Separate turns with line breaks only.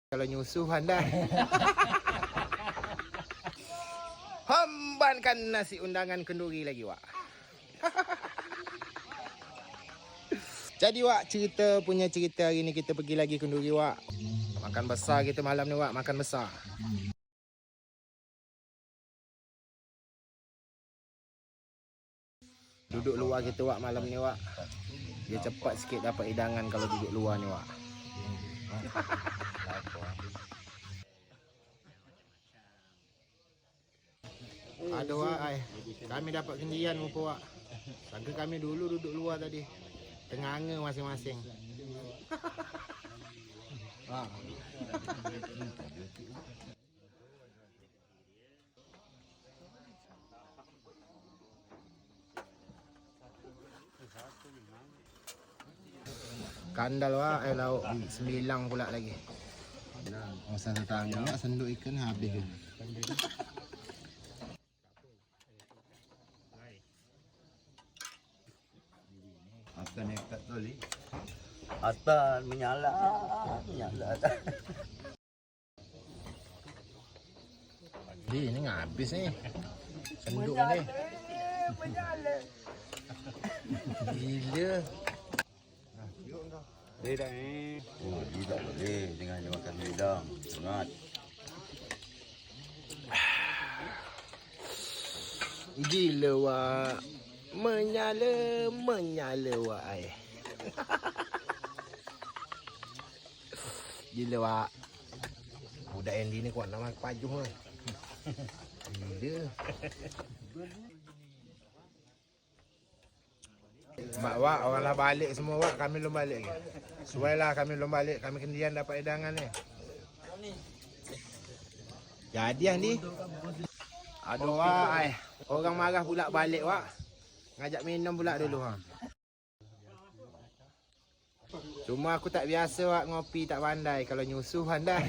Kalau nyusuhan dah. Hambankan nasi undangan kenduri lagi, Wak. Jadi, Wak, cerita hari ni kita pergi lagi kenduri, Wak. Makan besar kita malam ni, Wak. Makan besar. Duduk luar kita, Wak, malam ni, Wak. Dia cepat sikit dapat hidangan kalau duduk luar ni, Wak. Aduh, Wak, kami dapat kendian muka, Wak. Sangka kami dulu duduk luar tadi. Tenganga masing-masing. Kandal, Wak, lauk sembilang pula lagi. Masa tetangga nak senduk ikan habis.
Akan nekat tadi. Atas menyala.
Ini ngabis ni. Senduk ni. Gila.
Lidah ni. Oh, tidak boleh dengan dia makan lidah. Sangat.
Gila, Wak. Menyala, Wak. Gila, Wak. Budak Andy ni kuat nama pajuh lah. Gila. Mak, Wak, orang lah balik semua, Wak. Kami belum balik lagi. Suailah kami belum balik. Kami kendian dapat hidangan ni. Jadi, Andy. Aduh, Wak. Orang marah pula balik, Wak. Ngajak minum pula dulu, ha. Cuma aku tak biasa, Wak, ngopi tak pandai. Kalau nyusuhan dah.